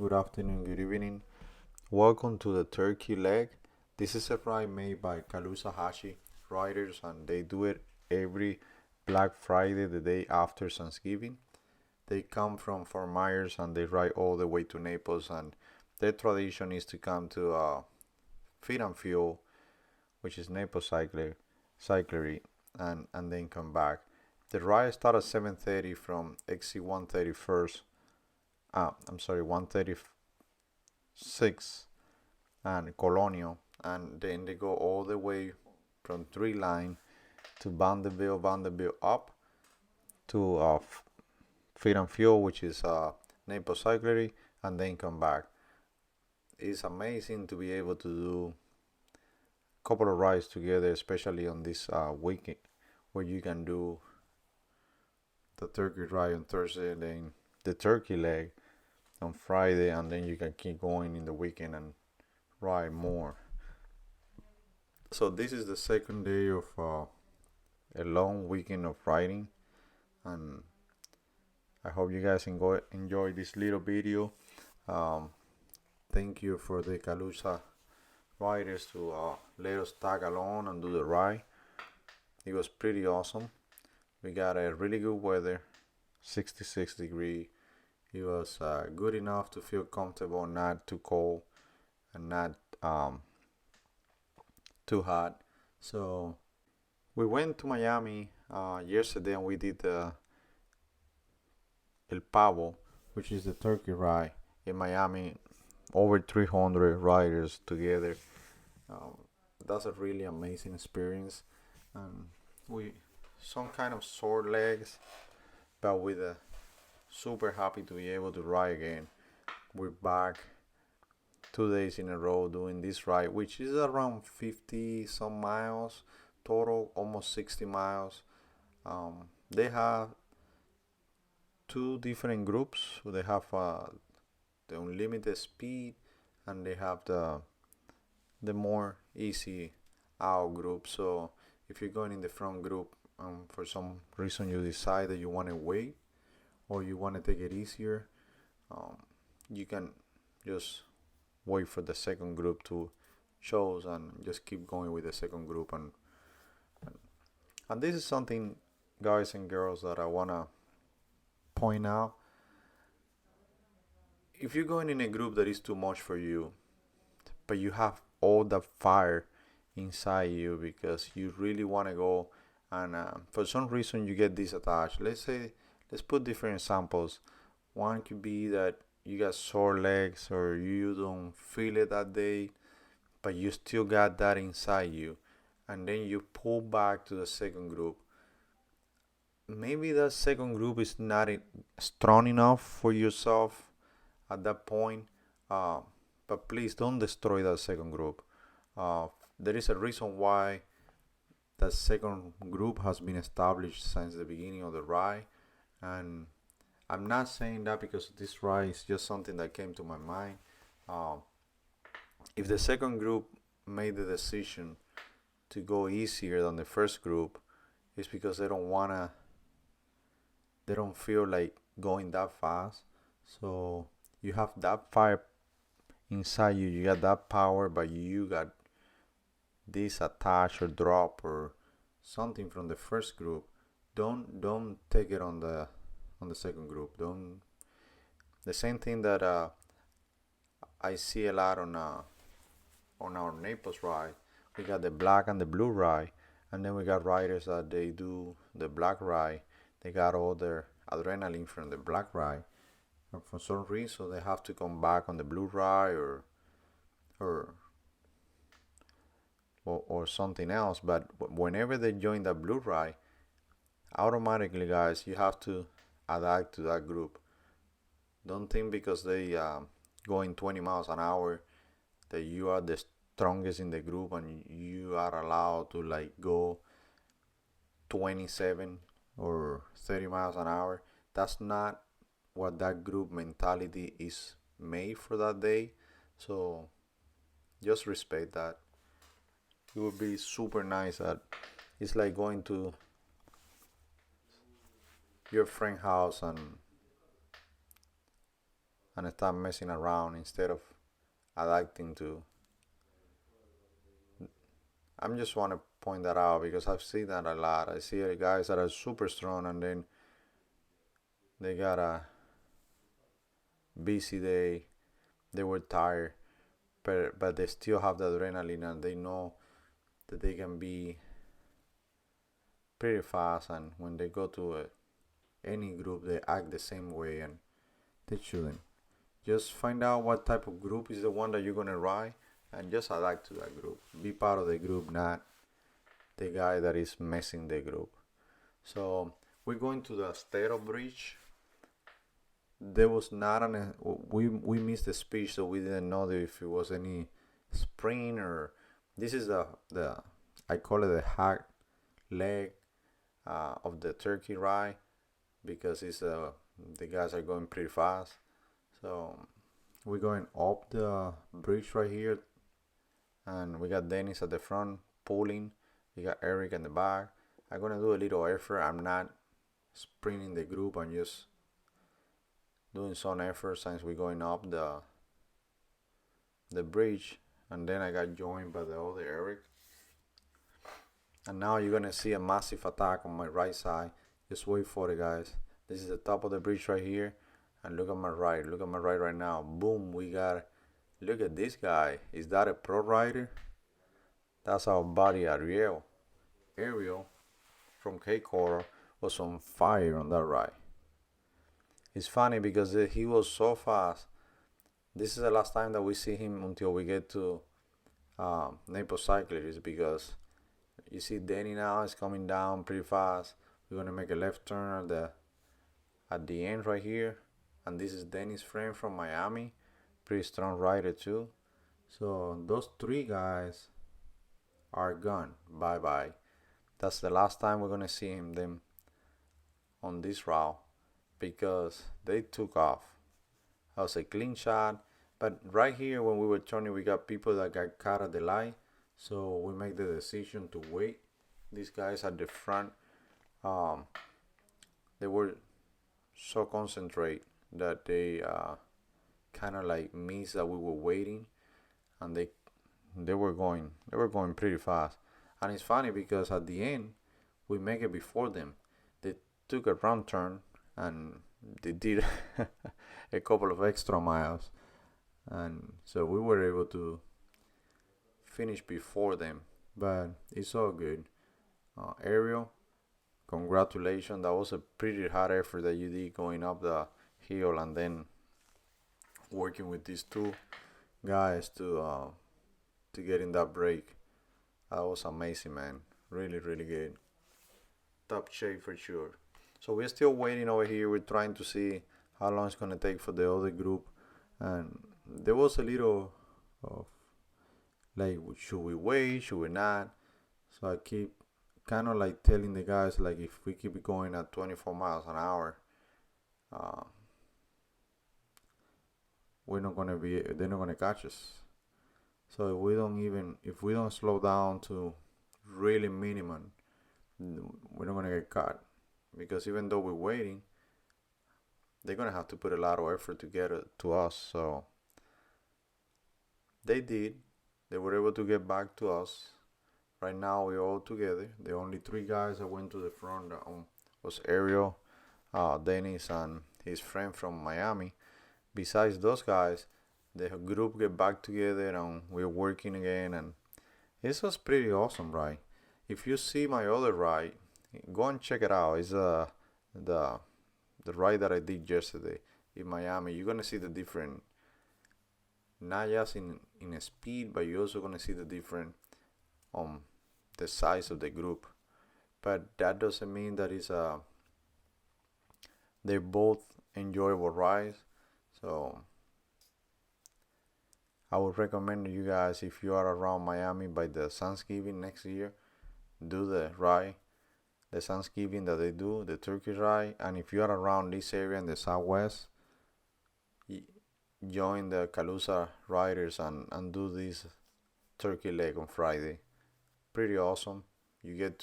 good afternoon, good evening. Welcome to the Turkey Leg. This is a ride made by Caloosa riders, and they do it every Black Friday, the day after Thanksgiving. They come from Fort Myers and they ride all the way to Naples, and their tradition is to come to Feed and Fuel, which is Naples Cyclery, and then come back. The ride starts at 7:30 from exit 131st. I'm sorry, 136 and Colonial, and then they go all the way from Three Line to Vanderbilt up to Feed and Fuel, which is Naples Cyclery, and then come back. It's amazing to be able to do a couple of rides together, especially on this weekend where you can do the turkey ride on Thursday, and then the turkey leg on Friday, and then you can keep going in the weekend and ride more. So this is the second day of a long weekend of riding, and I hope you guys enjoy this little video. Um, Thank you for the Caloosa riders to let us tag along and do the ride. It was pretty awesome. We got a really good weather, 66 degree. It was good enough to feel comfortable, not too cold and not too hot. So we went to Miami yesterday, and we did El Pavo, which is the turkey ride in Miami. Over 300 riders together. Um, that's a really amazing experience. We some kind of sore legs, but with a super happy to be able to ride again. We're back 2 days in a row doing this ride, which is around 50 some miles total, almost 60 miles. They have two different groups. They have the unlimited speed, and they have the more easy out group. So if you're going in the front group, for some reason you decide that you want to wait or you want to take it easier, you can just wait for the second group to shows and just keep going with the second group. And this is something, guys and girls, that I want to point out. If you're going in a group that is too much for you, but you have all the fire inside you because you really want to go, and for some reason you get disattached. Let's put different examples. One could be that you got sore legs or you don't feel it that day, but you still got that inside you, and then you pull back to the second group. Maybe that second group is not strong enough for yourself at that point, uh, but please don't destroy that second group. There is a reason why that second group has been established since the beginning of the ride, and I'm not saying that because this ride is just something that came to my mind. Uh, if the second group made the decision to go easier than the first group, it's because they don't feel like going that fast. So you have that fire inside you, you got that power, but you got this attach or drop or something from the first group. Don't take it on the second group. Don't. The same thing that I see a lot on our Naples ride. We got the black and the blue ride, and then we got riders that they do the black ride. They got all their adrenaline from the black ride, and for some reason they have to come back on the blue ride or or something else. But whenever they join the blue ride, automatically, guys, you have to adapt to that group. Don't think because they going 20 miles an hour that you are the strongest in the group and you are allowed to like go 27 or 30 miles an hour. That's not what that group mentality is made for that day. So just respect that. It would be super nice that it's like going to your friend house, and start messing around instead of adapting to. I'm just want to point that out because I've seen that a lot. I see guys that are super strong and then they got a busy day, they were tired, but they still have the adrenaline and they know that they can be pretty fast. And when they go to any group, they act the same way, and they shouldn't. Just find out what type of group is the one that you're gonna ride, and just adapt to that group. Be part of the group, not the guy that is messing the group. So we're going to the Statue Bridge. There was not an we missed the speech, so we didn't know if it was any sprint or this is the I call it the hack leg of the turkey ride because it's the guys are going pretty fast. So we're going up the bridge right here, and we got Dennis at the front pulling. We got Eric in the back. I'm gonna do a little effort. I'm not sprinting the group. I'm just doing some effort since we're going up the bridge, and then I got joined by the other Eric. And now you're gonna see a massive attack on my right side. Just wait for it, guys. This is the top of the bridge right here, and look at my right. Look at my right now. Boom, we got. Look at this guy. Is that a pro rider? That's our buddy Ariel. Ariel from Cape Coral was on fire on that ride. It's funny because he was so fast. This is the last time that we see him until we get to Naples cyclists because you see Danny now is coming down pretty fast. We're gonna make a left turn at the end right here, and this is Danny's friend from Miami, pretty strong rider too. So those three guys are gone. Bye bye. That's the last time we're gonna see them on this route because they took off. That was a clean shot. But right here when we were turning, we got people that got caught at the light. So we make the decision to wait. These guys at the front, they were so concentrated that they kind of like missed that we were waiting, and they were going pretty fast. And it's funny because at the end we make it before them. They took a round turn and they did a couple of extra miles, and so we were able to finish before them. But it's all good. Ariel, congratulations. That was a pretty hard effort that you did going up the hill and then working with these two guys to get in that break. That was amazing, man. Really, really good. Top shape for sure. So we're still waiting over here. We're trying to see how long it's gonna take for the other group, and there was a little of like, should we wait? Should we not? So I keep kind of like telling the guys like if we keep going at 24 miles an hour, uh, they're not gonna catch us. So if we don't slow down to really minimum, we're not gonna get caught. Because even though we're waiting, they're gonna have to put a lot of effort to get it to us. So they did. They were able to get back to us. Right now we're all together. The only three guys that went to the front was Ariel, Dennis, and his friend from Miami. Besides those guys, the group get back together and we're working again, and it was pretty awesome, right? If you see my other ride, go and check it out. It's the the ride that I did yesterday in Miami. You're gonna see the different, not just in a speed, but you're also gonna see the different the size of the group. But that doesn't mean that they're both enjoyable rides. So I would recommend you guys, if you are around Miami by the Thanksgiving next year, do the ride, the Thanksgiving that they do, the turkey ride. And if you are around this area in the Southwest, join the Caloosa riders and do this turkey leg on Friday. Pretty awesome. You get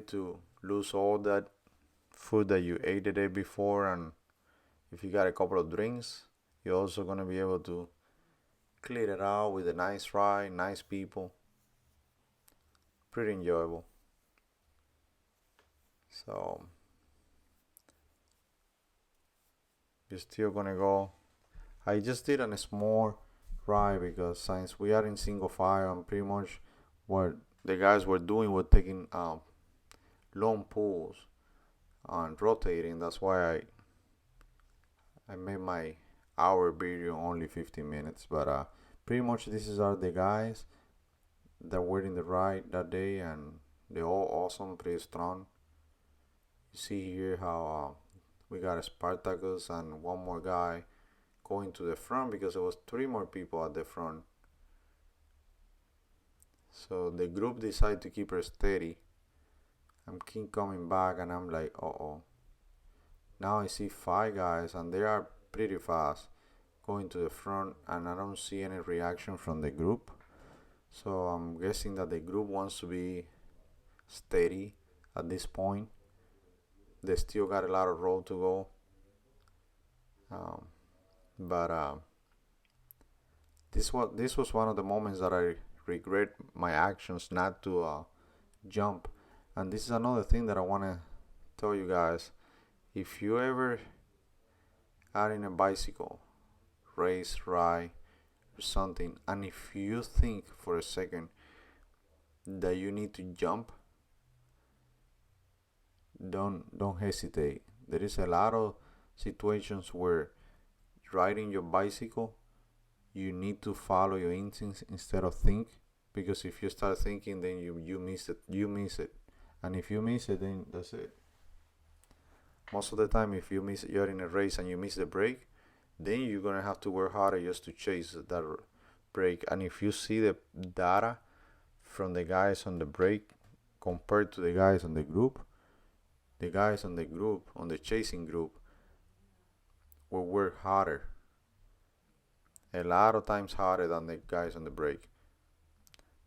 to lose all that food that you ate the day before, and if you got a couple of drinks, you're also gonna be able to clear it out with a nice ride, nice people, pretty enjoyable. So you're still gonna go. I just did a small ride because since we are in single file and pretty much what the guys were doing were taking long pulls and rotating. That's why I made my hour video only 15 minutes. But pretty much this is are the guys that were in the ride that day, and they're all awesome, pretty strong. You see here how we got a Spartacus and one more guy going to the front because there was three more people at the front. So the group decided to keep her steady. I'm keep coming back and I'm like, oh. Now I see five guys and they are pretty fast going to the front, and I don't see any reaction from the group. So I'm guessing that the group wants to be steady at this point. They still got a lot of road to go. But this was one of the moments that I regret my actions not to jump. And this is another thing that I want to tell you guys. If you ever are in a bicycle race, ride, or something, and if you think for a second that you need to jump, don't hesitate. There is a lot of situations where riding your bicycle you need to follow your instincts instead of think, because if you start thinking then you miss it, and if you miss it then that's it. Most of the time if you're in a race and you miss the break, then you're gonna have to work harder just to chase that break. And if you see the data from the guys on the break compared to the guys on the group, the guys on the group, on the chasing group, will work harder, a lot of times harder than the guys on the break.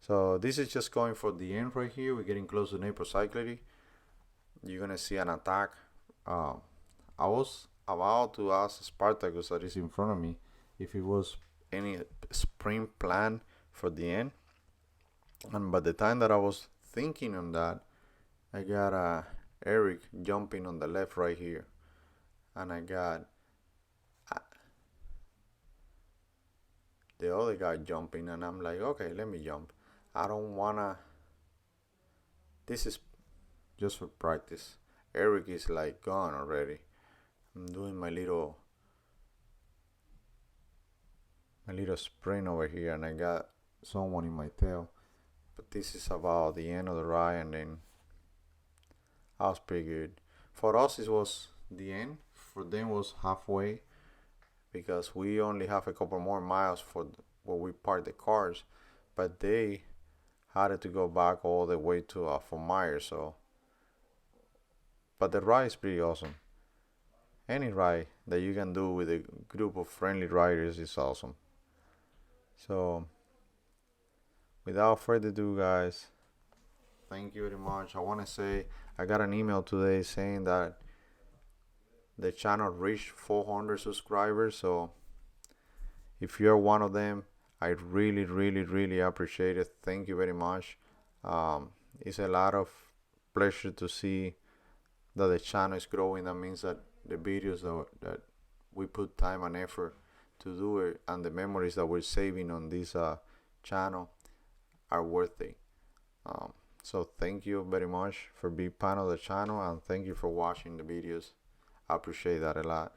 So this is just going for the end right here. We're getting close to Naples cycling. You're gonna see an attack. I was about to ask Spartacus that is in front of me if it was any sprint plan for the end, and by the time that I was thinking on that, I got Eric jumping on the left right here, and I got the other guy jumping, and I'm like, okay, let me jump. I don't wanna. This is just for practice. Eric is like gone already. I'm doing my little sprint over here, and I got someone in my tail. But this is about the end of the ride, and then I was pretty good. For us, it was the end. For them, it was halfway because we only have a couple more miles for where we park the cars, but they had to go back all the way to Fort Myers. So, but the ride is pretty awesome. Any ride that you can do with a group of friendly riders is awesome. So, without further ado, guys, thank you very much. I want to say I got an email today saying that the channel reached 400 subscribers. So, if you're one of them, I really appreciate it. Thank you very much. It's a lot of pleasure to see that the channel is growing. That means that the videos that we put time and effort to do it, and the memories that we're saving on this channel are worth it. So thank you very much for being part of the channel, and thank you for watching the videos. I appreciate that a lot.